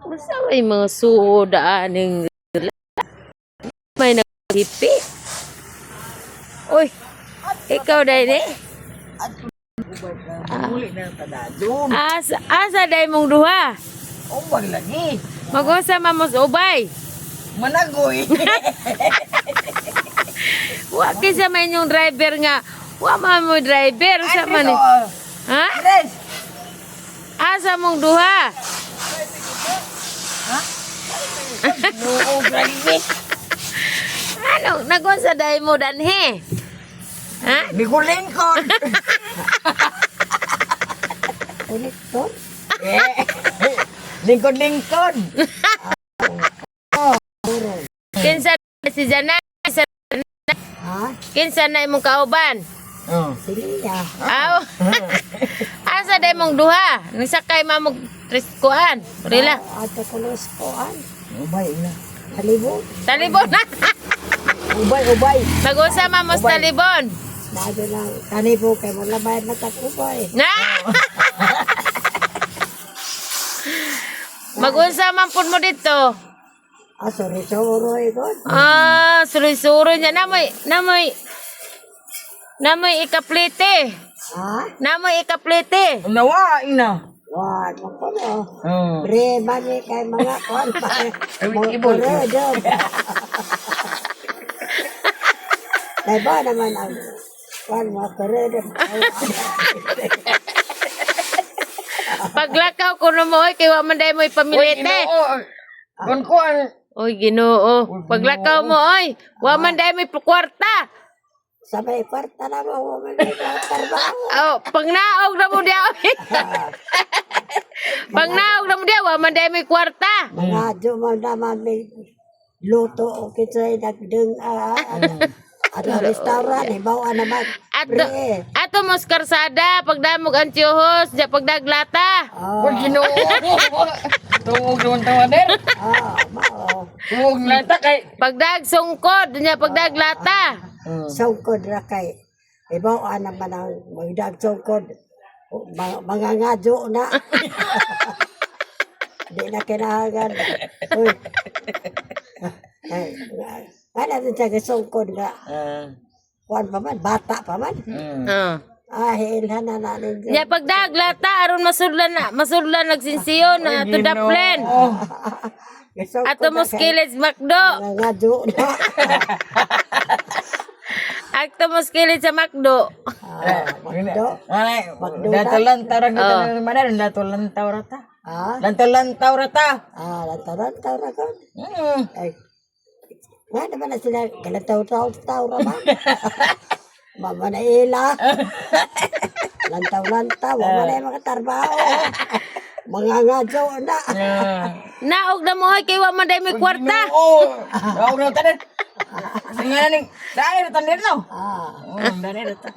Basta may mga sudaan ng may naghipi. Uy, ikaw dahil eh. Muli na tadadon. Asa dahil mong duha? Oh, wag lagi. Mag-usa mamos ubay. Managoy. Wa kisa man yung driver nga. Wa man mo driver sa man. Ha? Tres. Asa mong duha? Oo, grabe. Ano, nag-usa dahil mo danhe? Ha? Bigulin ko. Ulit to? Lingkod-lingkod. Kinsa si Jana? Ha? Kinsa na imong kauban? Oh. Siliya. Aw. Asa dahil mong duha? Nisakay mamog triskuan. Rila. Ato kulos ko an. Ubay na. Halibot. Talibon na. Ubay. Mag-usa mamos talibon. Dado lang. Kani po kay mo labayad na takupay. Na! Mag-unsa man pud mo dito. Sorry, sorry ko. Suroy-suroy niya. Namoy ikaplete. Ha? Namoy ikaplete. Nawa, ina. Wag mo ko no. Oh. Reba ni kay mga kon pa. Ibol. Diba naman ang kon mo korede. Paglakaw ko no mo, kay wa man day mo ipamilete. Kon ko ang Oy, Ginoo. Paglakaw mo, oy. Wa man day mo kwarta. Sabay kwarta na mo man trabaho. Oh, pangnaog na mo diya. Pangnaog na mo diya, wa man day mo kwarta. Mga duman naman may luto o kitsay nagdeng ano restaurant ibaw naman. Ato mos karsada pagdamog antiohos, diya pagdaglata. Pag Ginoo. Tungog naman tawader. Mao. Tungog na ta kay. Pagdag sungkod, diya pagdaglata. Sungkod ra kay ibaw naman ang magdag sungkod. Mga ngadyo na. Di na kinahagan. Uy. Ano din sa sungkod nga. Kuan pa man, bata pa man. Hilhan na nanin. Diya pagdaglata aron masudlan nagsinsiyon na to daplen. Ato mos kilid Macdo. Mga ngadyo na. Ato mos kilid sa Macdo. Magdo. Ay, datulantaw ra kita manan datulantaw ra ta. Lantaw ra ta. Lantaw ra ko. Ay. Nga naman na sila, kalataw-taw ra ba? Mama na ila. Lantaw-lantaw, mama na yung mga tarbaho. Mga ngadyo na. Naog na mo hoy kay wa man day may kwarta. Oo. Naog na ta. Singaning, dai ra ta no. Ah. Dai ra ta.